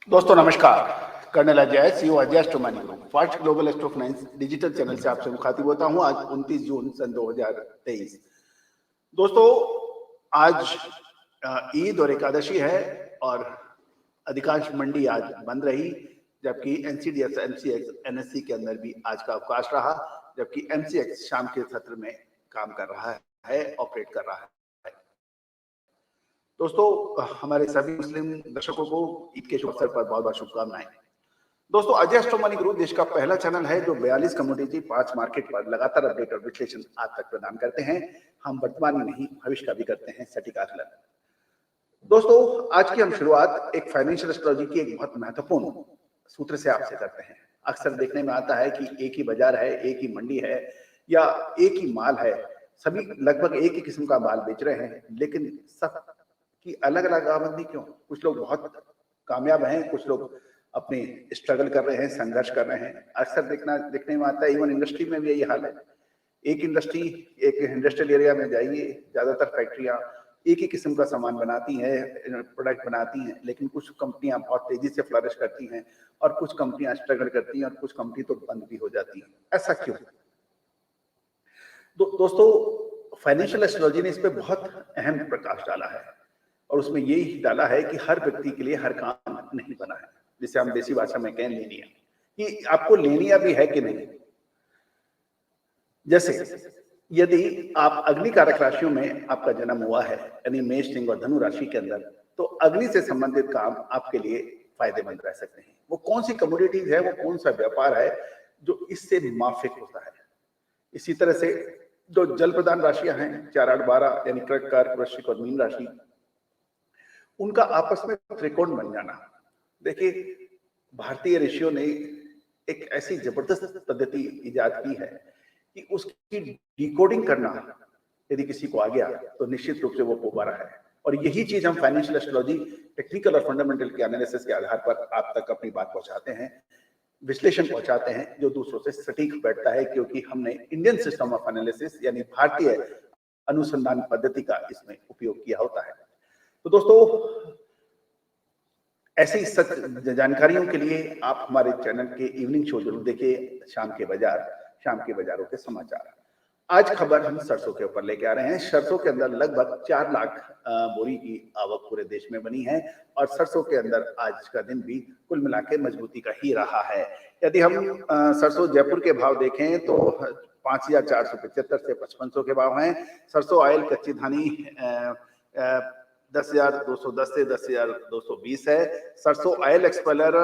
दोस्तों नमस्कार। Colonel Ajay, CEO Ajay astro money group, first global astro finance digital channel से आपसे मुखातिब होता हूं। आज 29 जून सन 2023। दोस्तों आज ईद और एकादशी है और अधिकांश मंडी आज बंद रही, जबकि एनसीडीएक्स, एमसीएक्स, एनएससी के अंदर भी आज का अवकाश रहा, जबकि एमसीएक्स शाम के सत्र में काम कर रहा है, ऑपरेट कर रहा है। दोस्तों हमारे सभी मुस्लिम दर्शकों को ईद के शुभ अवसर पर बहुत बहुत शुभकामनाएं। दोस्तों अजय एस्ट्रो मनी ग्रुप देश का पहला चैनल है जो 42 कमोडिटी 5 मार्केट पर लगातार अपडेट और विश्लेषण आप तक प्रदान करते हैं। हम वर्तमान में नहीं भविष्य का भी करते हैं सटीक आकलन। दोस्तों आज की हम शुरुआत एक फाइनेंशियल एस्ट्रोलॉजी की एक बहुत महत्वपूर्ण सूत्र से आपसे करते हैं। अक्सर देखने में आता है कि एक ही बाजार है, एक ही मंडी है या एक ही माल है, सभी लगभग एक ही किस्म का माल बेच रहे हैं, लेकिन सब की अलग अलग आमदनी क्यों? कुछ लोग बहुत कामयाब हैं, कुछ लोग अपनी स्ट्रगल कर रहे हैं, संघर्ष कर रहे हैं। अक्सर देखने में आता है, इवन इंडस्ट्री में भी यही हाल है। एक इंडस्ट्रियल एरिया में जाइए, ज्यादातर फैक्ट्रियां एक ही किस्म का सामान बनाती हैं, प्रोडक्ट बनाती हैं, लेकिन कुछ कंपनियां बहुत तेजी से फ्लरिश करती हैं और कुछ कंपनियां स्ट्रगल करती हैं और कुछ कंपनी तो बंद भी हो जाती हैं। ऐसा क्यों? दोस्तों फाइनेंशियल एस्ट्रोलॉजी ने इस पे बहुत अहम प्रकाश डाला है और उसमें यही डाला है कि हर व्यक्ति के लिए हर काम नहीं बना है, जिसे हम देसी भाषा में कहें लेनिया, कि आपको लेनिया भी है कि नहीं। जैसे यदि आप अग्नि कारक राशियों में आपका जन्म हुआ है, यानी मेष, सिंह और धनु राशि के अंदर, तो अग्नि से संबंधित काम आपके लिए फायदेमंद रह सकते हैं। वो कौन सी कमोडिटीज है, वो कौन सा व्यापार है जो इससे माफिक होता है। इसी तरह से जो जल प्रदान राशियां हैं 4, 8, 12 यानी कर्क, कर्क, वृश्चिक और मीन राशि, उनका आपस में त्रिकोण बन जाना। देखिए भारतीय ऋषियों ने एक ऐसी जबरदस्त पद्धति इजाद की है कि उसकी डिकोडिंग करना यदि किसी को आ गया तो निश्चित रूप से वो पोबारा है। और यही चीज हम फाइनेंशियल एस्ट्रोलॉजी टेक्निकल और फंडामेंटल के एनालिसिस के आधार पर आप तक अपनी बात पहुंचाते हैं, विश्लेषण पहुंचाते हैं जो दूसरों से सटीक बैठता है, क्योंकि हमने इंडियन सिस्टम ऑफ एनालिसिस यानी भारतीय अनुसंधान पद्धति का इसमें उपयोग किया होता है। तो दोस्तों ऐसी सच जानकारियों के लिए आप हमारे चैनल के इवनिंग शो जरूर देखिए, शाम के बाजारों के समाचार। आज खबर हम सरसों के ऊपर लेके आ रहे हैं। सरसों के अंदर लगभग 4 लाख बोरी की आवक पूरे देश में बनी है और सरसों के अंदर आज का दिन भी कुल मिला के मजबूती का ही रहा है। यदि हम सरसों जयपुर के भाव देखें तो 5475 से 5500 के भाव हैं। सरसों ऑयल कच्ची धानी 10,210 से 10,220 है। सरसों ऑयल एक्सपेलर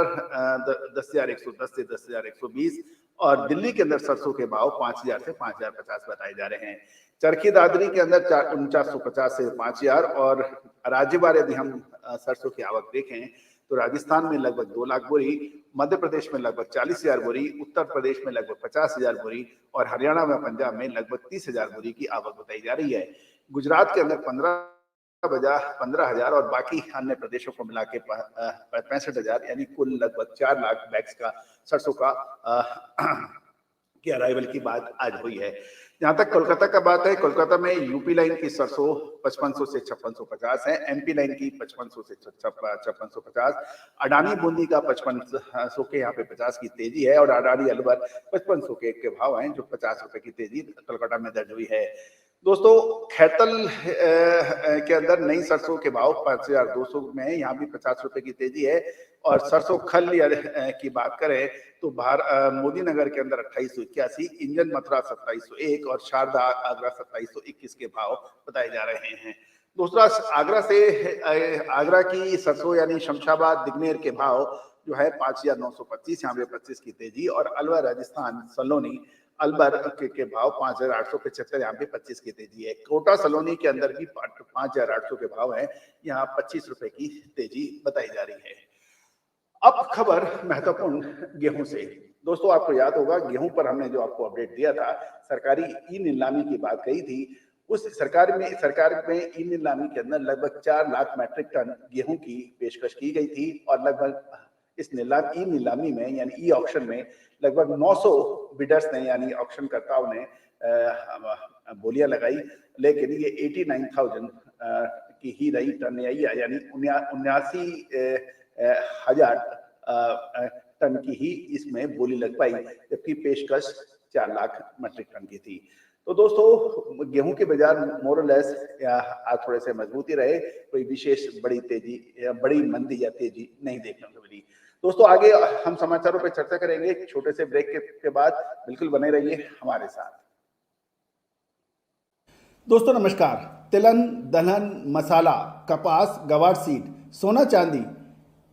10,110 से 10,120 और दिल्ली के अंदर सरसों के भाव 5,000 से 5,050 बताए जा रहे हैं। चरखी दादरी के अंदर 4,4950 से 5,000 और राज्यवार यदि हम सरसों की आवक देखें तो राजस्थान में लगभग 2 लाख बोरी, मध्य प्रदेश में लगभग 40,000 बोरी, उत्तर प्रदेश में लगभग 50,000 बोरी और हरियाणा व पंजाब में लगभग 30,000 बोरी की आवक बताई जा रही है। गुजरात के अंदर 15,000 और बाकी अन्य प्रदेशों को मिला के 65,000 यानी कुल लगभग 4 लाख बैग्स का सरसों का की अराइवल की बात आज हुई है। जहां तक कोलकाता का बात है, कोलकाता में यूपी लाइन की सरसों 5500 से 5650 है, एमपी लाइन की 5500 से 5650, अडानी बूंदी का 5500 के यहाँ पे 50 की तेजी है और अडानी अलवर 5500 के भाव हैं, जो 50 रुपए की तेजी कोलकाता में दर्ज हुई है। दोस्तों खैतल के अंदर नई सरसों के भाव 5,200 में है, यहाँ भी 50 रुपए की तेजी है। और सरसों खल की बात करें तो मोदी नगर के अंदर 2881, इंजन मथुरा 2701 और शारदा आगरा 2721 के भाव बताए जा रहे हैं। दूसरा आगरा की सरसों यानी शमशाबाद दिग्नेर के भाव जो है 5,925, यहाँ पे 25 की तेजी और अलवर राजस्थान सलोनी अलबर के भाव 5,875, यहाँ पे 25 की तेजी है। कोटा सलोनी के अंदर भी 5,800 के भाव है, यहाँ 25 रुपए की तेजी बताई जा रही है। अब खबर महत्वपूर्ण गेहूं से। दोस्तों आपको याद होगा गेहूं पर हमने जो आपको अपडेट दिया था, सरकारी ई नीलामी की बात कही थी। उस सरकार में ई नीलामी के अंदर लगभग 4 लाख मैट्रिक टन गेहूं की पेशकश की गई थी और लगभग इस ई नीलामी में यानी ई ऑक्शन में लगभग 900 बिडर्स ने यानी ऑक्शन कर्ताओं ने बोलियां लगाई, लेकिन ये 89,000 की ही रही टन यानी 79 1000 टन की ही इसमें बोली लग पाई, जबकि पेशकश 4 लाख मीट्रिक टन की थी। तो दोस्तों गेहूं के बाजार मोरलेस या आज थोड़े से मजबूती रहे, कोई विशेष बड़ी तेजी या बड़ी मंदी या तेजी नहीं देखने को मिली। दोस्तों आगे हम समाचारों पर चर्चा करेंगे एक छोटे से ब्रेक के बाद। बिल्कुल बने रहिए हमारे साथ। दोस्तों नमस्कार। तिलहन, दलहन, मसाला, कपास, गवार सीड, सोना चांदी,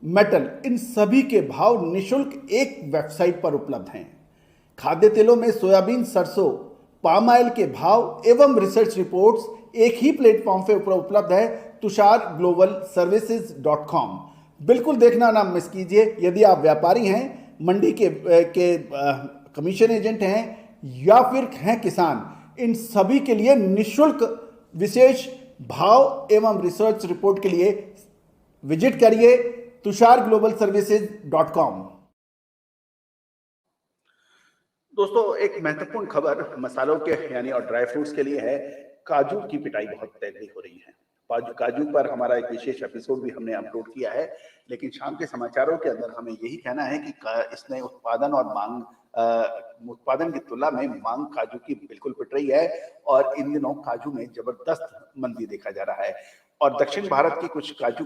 मेटल, इन सभी के भाव निशुल्क एक वेबसाइट पर उपलब्ध हैं। खाद्य तेलों में सोयाबीन, सरसों, पाम ऑयल के भाव एवं रिसर्च रिपोर्ट्स एक ही प्लेटफॉर्म पर उपलब्ध है, tusharglobalservices.com। बिल्कुल देखना ना मिस कीजिए। यदि आप व्यापारी हैं, मंडी के कमीशन एजेंट हैं या फिर हैं किसान, इन सभी के लिए निशुल्क विशेष भाव एवं रिसर्च रिपोर्ट के लिए विजिट करिए tusharglobalservices.com। दोस्तों एक महत्वपूर्ण खबर मसालों के यानी और ड्राई फ्रूट्स के लिए है। काजू की पिटाई बहुत तेजी हो रही है। काजू पर हमारा एक विशेष एपिसोड भी हमने अपलोड किया है, लेकिन शाम के समाचारों के अंदर हमें यही कहना है कि इसने उत्पादन और मांग उत्पादन की तुलना में मांग काजू की बिल्कुल पिट रही है और इन दिनों काजू में जबरदस्त मंदी देखा जा रहा है। और दक्षिण भारत की कुछ काजू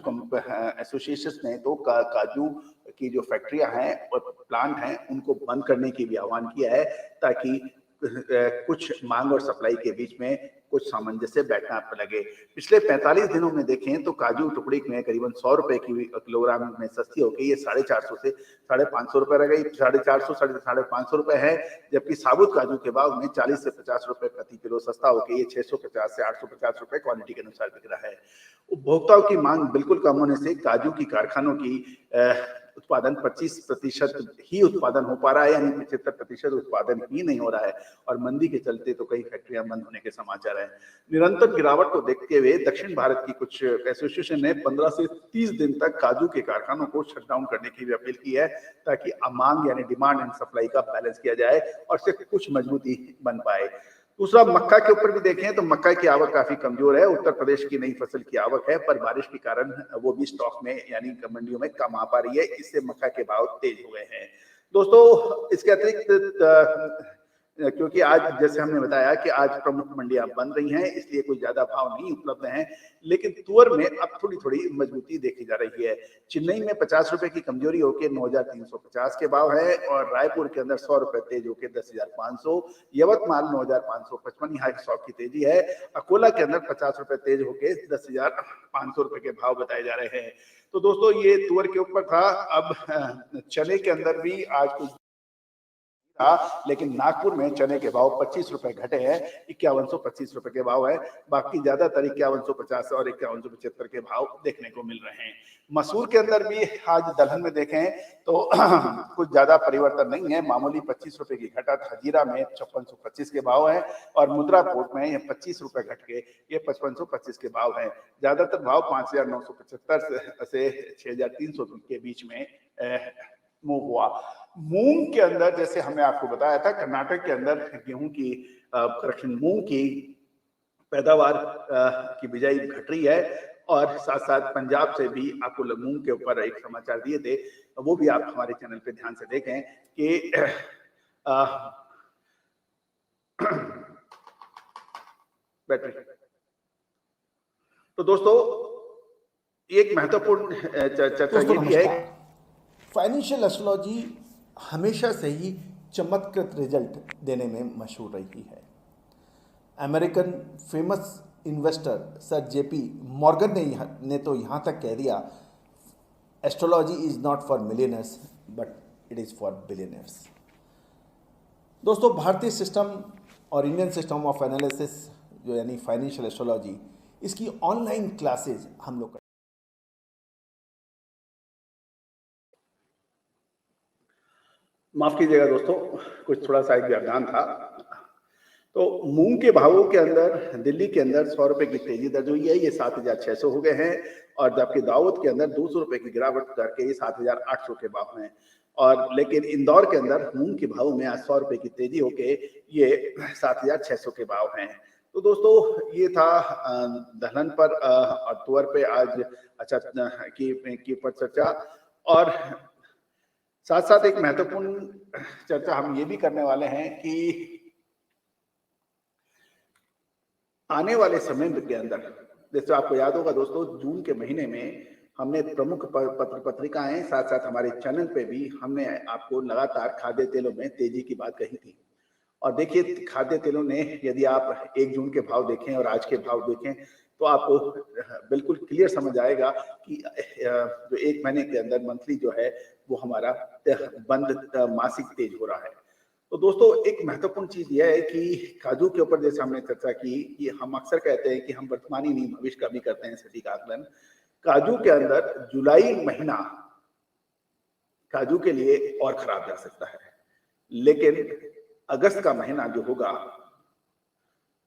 एसोसिएशन ने तो काजू की जो फैक्ट्रियां हैं और प्लांट हैं उनको बंद करने की भी आह्वान किया है, ताकि कुछ मांग और सप्लाई के बीच में कुछ सामंजस्य बैठना लगे। पिछले 45 दिनों में देखें तो काजू टुकड़ी में करीबन 100 रुपए की किलोग्राम में सस्ती हो गई। ये 450 से 550 रुपए रह गई, 450 550 रुपए है, जबकि साबुत काजू के भाव में 40 से 50 रुपए प्रति किलो सस्ता होकर ये 650 से 850 रुपए क्वालिटी के अनुसार बिक रहा है। उपभोक्ताओं की मांग बिल्कुल कम होने से काजू की कारखानों की उत्पादन 25% ही उत्पादन हो पा रहा है, यानी 75% उत्पादन ही नहीं हो रहा है। और मंदी के चलते तो कई फैक्ट्रियां बंद होने के समाचार हैं। निरंतर गिरावट को देखते हुए दक्षिण भारत की कुछ एसोसिएशन ने 15 से 30 दिन तक काजू के कारखानों को शटडाउन करने की भी अपील की है, ताकि मांग यानी डिमांड एंड सप्लाई का बैलेंस किया जाए और सिर्फ कुछ मजबूती बन पाए। दूसरा, मक्का के ऊपर भी देखें तो मक्का की आवक काफी कमजोर है। उत्तर प्रदेश की नई फसल की आवक है, पर बारिश के कारण वो भी स्टॉक में यानी मंडियों में कम आ पा रही है। इससे मक्का के भाव तेज हो गए हैं। दोस्तों इसके अतिरिक्त क्योंकि आज जैसे हमने बताया कि आज प्रमुख मंडियां बंद रही हैं, इसलिए कोई ज्यादा भाव नहीं उपलब्ध हैं, लेकिन तुअर में अब थोड़ी थोड़ी मजबूती देखी जा रही है। चेन्नई में 50 रुपए की कमजोरी होकर 9,350 के भाव है और रायपुर के अंदर 100 रुपए तेज होकर 10,500, यवतमाल 9,555 यहाँ 100 की तेजी है। अकोला के अंदर 50 रुपए तेज होकर 10,500 रुपए के भाव बताए जा रहे हैं। तो दोस्तों ये तुअर के ऊपर था। अब चने के अंदर भी आज कुछ था, लेकिन नागपुर में चने के भाव 25 रुपए घटे हैं, 5125 रुपए के भाव है। बाकी ज्यादातर 5150 और 5175 के भाव देखने को मिल रहे हैं। मसूर के अंदर भी आज दलहन में देखें तो कुछ ज्यादा परिवर्तन नहीं है, मामूली 25 रुपए की घटत। हजीरा में 5625 के भाव है और मुद्रा पोर्ट में 25 रुपए घट के ये 5525 के भाव है। ज्यादातर भाव 5975 से 6300 के बीच में मूव हुआ। मूंग के अंदर जैसे हमने आपको बताया था, कर्नाटक के अंदर गेहूं की करेक्शन मूंग की पैदावार की बिजाई घट रही है और साथ साथ पंजाब से भी आपको मूंग के ऊपर एक समाचार दिए थे, वो भी आप हमारे चैनल पे ध्यान से देखें कि बैटरी। तो दोस्तों एक महत्वपूर्ण चर्चा ये भी है। फाइनेंशियल एस्ट्रोलॉजी हमेशा से ही चमत्कृत रिजल्ट देने में मशहूर रही है। American famous investor sir JP Morgan ने तो यहाँ तक कह दिया, astrology is not for millionaires but it is for billionaires. दोस्तों भारतीय सिस्टम और इंडियन सिस्टम ऑफ एनालिसिस जो यानी फाइनेंशियल एस्ट्रोलॉजी, इसकी ऑनलाइन क्लासेज हम लोग माफ कीजिएगा दोस्तों, कुछ थोड़ा सा एक व्यवधान था। तो मूंग के भावों के अंदर दिल्ली के अंदर 100 रुपए की तेजी दर्ज हुई है, ये 7,600 हो गए हैं। और जबकि दाऊद के अंदर 200 रुपए की गिरावट करके ये 7,800 के भाव हैं। और लेकिन इंदौर के अंदर मूंग के भाव में आज 100 रुपए की तेजी होके ये 7,600 के भाव हैं। तो दोस्तों ये था दलहन पर और तुअर पे आज अच्छा की पर चर्चा। और साथ साथ एक महत्वपूर्ण चर्चा हम ये भी करने वाले हैं कि आने वाले समय के अंदर, जैसे आपको याद होगा दोस्तों, जून के महीने में हमने प्रमुख पत्र पत्रिकाएं, साथ साथ हमारे चैनल पे भी हमने आपको लगातार खाद्य तेलों में तेजी की बात कही थी। और देखिए, खाद्य तेलों ने, यदि आप 1 जून के भाव देखें और आज के भाव देखें तो आपको बिल्कुल क्लियर समझ आएगा कि जो 1 महीने के अंदर मंथली जो है वो हमारा बंद मासिक तेज हो रहा है। तो दोस्तों, एक महत्वपूर्ण चीज यह है कि काजू के ऊपर जैसे हमने चर्चा की कि हम अक्सर कहते हैं कि हम वर्तमान ही नहीं भविष्य का भी करते हैं सटीक आकलन। काजू के अंदर जुलाई महीना काजू के लिए और खराब जा सकता है, लेकिन अगस्त का महीना जो होगा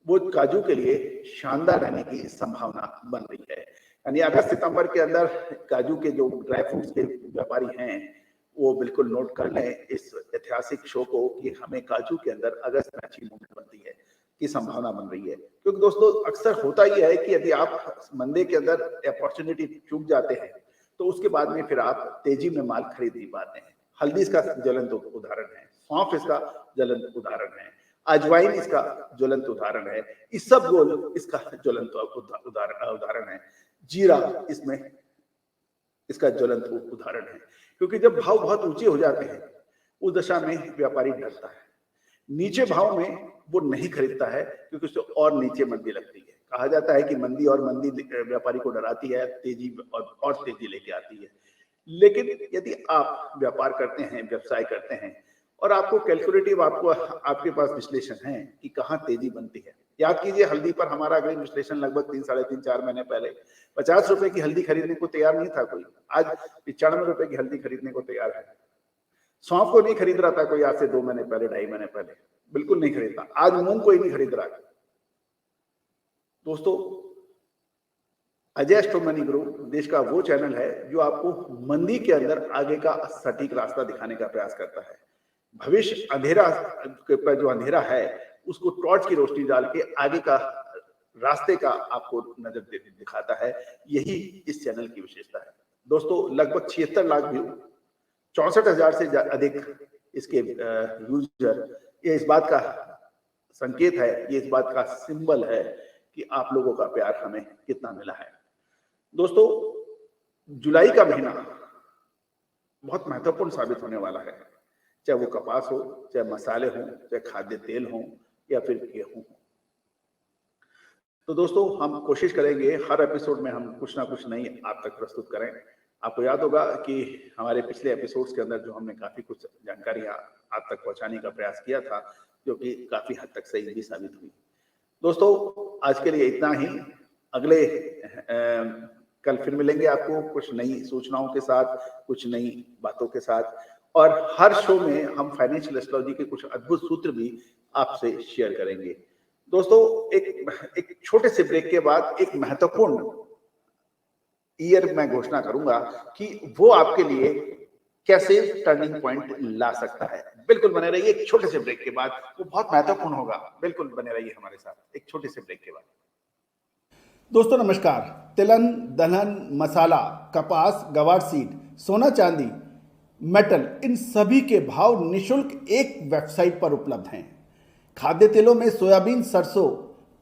वो काजू के लिए शानदार रहने की संभावना बन रही है। यानी अगस्त सितंबर के अंदर काजू के जो ड्राई फ्रूट्स के व्यापारी हैं वो बिल्कुल नोट कर लें इस ऐतिहासिक शो को कि हमें काजू के अंदर अगस्त में अच्छी मूवमेंट बनती है की संभावना बन रही है। क्योंकि दोस्तों, अक्सर होता ही है कि यदि आप मंदे के अंदर अपॉर्चुनिटी चूक जाते हैं तो उसके बाद में फिर आप तेजी में माल खरीद नहीं पाते हैं। हल्दी इसका ज्वलंत उदाहरण है, सौंफ इसका ज्वलंत उदाहरण है, अजवाइन इसका ज्वलंत उदाहरण है, इसबगोल इसका ज्वलंत उदाहरण है, जीरा इसमें इसका ज्वलंत उदाहरण है। क्योंकि जब भाव बहुत ऊंचे हो जाते हैं उस दशा में व्यापारी डरता है, नीचे भाव में वो नहीं खरीदता है क्योंकि उससे और नीचे मंदी लगती है। कहा जाता है कि मंदी व्यापारी को डराती है, तेजी और तेजी लेके आती है। लेकिन यदि आप व्यापार करते हैं, व्यवसाय करते हैं और आपको कैलकुलेटिव, आपके पास विश्लेषण है कि कहाँ तेजी बनती है। याद कीजिए, हल्दी पर हमारा अग्रिम विश्लेषण लगभग 3, साढ़े 3, 4 महीने पहले 50 रुपए की हल्दी खरीदने को तैयार नहीं था कोई, आज 95 रुपए की हल्दी खरीदने को तैयार है। सौंफ को नहीं खरीद रहा था कोई आज से 2 महीने पहले, 2.5 महीने पहले, बिल्कुल नहीं खरीदता। आज मूंग कोई नहीं खरीद रहा है। दोस्तों, अजय एस्ट्रो मनी गुरु देश का वो चैनल है जो आपको मंदी के अंदर आगे का सटीक रास्ता दिखाने का प्रयास करता है। भविष्य अंधेरा पर जो अंधेरा है उसको टॉर्च की रोशनी डाल के आगे का रास्ते का आपको नजर दिखाता है। यही इस चैनल की विशेषता है। दोस्तों, लगभग 76 लाख व्यू, 64,000 से अधिक इसके यूजर, ये इस बात का संकेत है, ये इस बात का सिंबल है कि आप लोगों का प्यार हमें कितना मिला है। दोस्तों, जुलाई का महीना बहुत महत्वपूर्ण साबित होने वाला है, चाहे वो कपास हो, चाहे मसाले हों, चाहे खाद्य तेल हों या फिर गेहूं हो। तो दोस्तों, हम कोशिश करेंगे हर एपिसोड में हम कुछ ना कुछ नई आप तक प्रस्तुत करें। आपको याद होगा कि हमारे पिछले एपिसोड्स के अंदर जो हमने काफी कुछ जानकारियां आप तक पहुंचाने का प्रयास किया था, जो कि काफी हद तक सही भी साबित हुई। दोस्तों, आज के लिए इतना ही। अगले कल फिर मिलेंगे आपको कुछ नई सूचनाओं के साथ, कुछ नई बातों के साथ, और हर शो में हम फाइनेंशियल एस्ट्रोलॉजी के कुछ अद्भुत सूत्र भी आपसे शेयर करेंगे। दोस्तों, एक छोटे से ब्रेक के बाद एक महत्वपूर्ण ईयर मैं घोषणा करूंगा कि वो आपके लिए कैसे टर्निंग पॉइंट ला सकता है। बिल्कुल बने रहिए एक छोटे से ब्रेक के बाद, वो बहुत महत्वपूर्ण होगा। बिल्कुल बने रहिए हमारे साथ एक छोटे से ब्रेक के बाद। दोस्तों नमस्कार। तिलहन, दलहन, मसाला, कपास, गवार सीड, सोना चांदी, मेटल, इन सभी के भाव निशुल्क एक वेबसाइट पर उपलब्ध हैं। खाद्य तेलों में सोयाबीन, सरसों,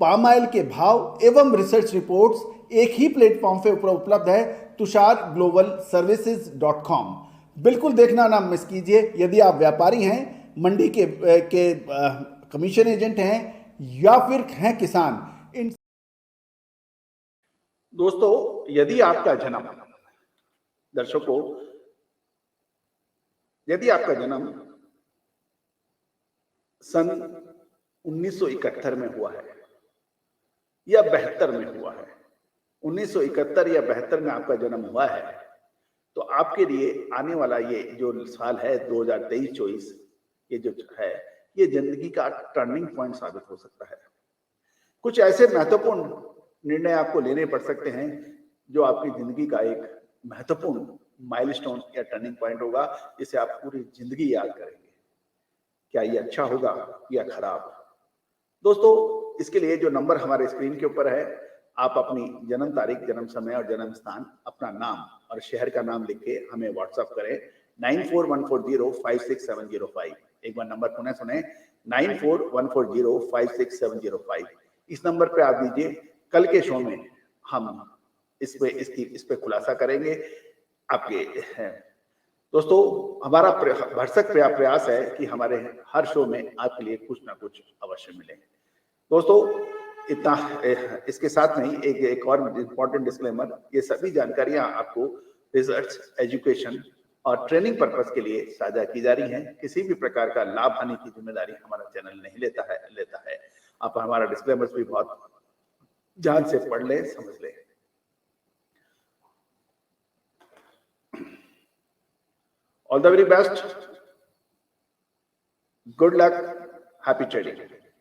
पाम ऑयल के भाव एवं रिसर्च रिपोर्ट्स एक ही प्लेटफॉर्म पे उपलब्ध है, tusharglobalservices.com। बिल्कुल देखना ना मिस कीजिए। यदि आप व्यापारी हैं, मंडी के कमीशन एजेंट हैं या फिर हैं किसान, इन दोस्तों, यदि आपका जन्म, दर्शकों, यदि आपका जन्म सन 1971 में हुआ है या 72 में हुआ है, 1971 या 72 में आपका जन्म हुआ है, तो आपके लिए आने वाला ये जो साल है 2023-24, ये जो है, ये जिंदगी का टर्निंग पॉइंट साबित हो सकता है। कुछ ऐसे महत्वपूर्ण निर्णय आपको लेने पड़ सकते हैं जो आपकी जिंदगी का एक महत्वपूर्ण माइलस्टोन या टर्निंग पॉइंट होगा, जिसे आप पूरी जिंदगी याद करेंगे। क्या ये अच्छा होगा या खराब? दोस्तों, इसके लिए जो नंबर हमारे स्क्रीन के ऊपर है आप अपनी जन्म तारीख, जन्म समय और जन्म स्थान, अपना नाम और शहर का नाम लिख के हमें व्हाट्सएप करें 9414056705। एक बार नंबर पुनः सुने 9414056705। इस नंबर पे आप दीजिए। कल के शो में हम इस पे खुलासा करेंगे आपके दोस्तों। हमारा भरसक प्रयास है कि हमारे हर शो में आपके लिए कुछ ना कुछ अवश्य मिले। दोस्तों इतना, इसके साथ में ही एक और इम्पोर्टेंट डिस्क्लेमर, ये सभी जानकारियां आपको रिसर्च, एजुकेशन और ट्रेनिंग पर्पस के लिए साझा की जा रही हैं। किसी भी प्रकार का लाभ हानि की जिम्मेदारी हमारा चैनल नहीं लेता है। आप हमारा डिस्क्लेमर्स भी बहुत ध्यान से पढ़ लें, समझ लें। All the very best. Good luck. Happy trading.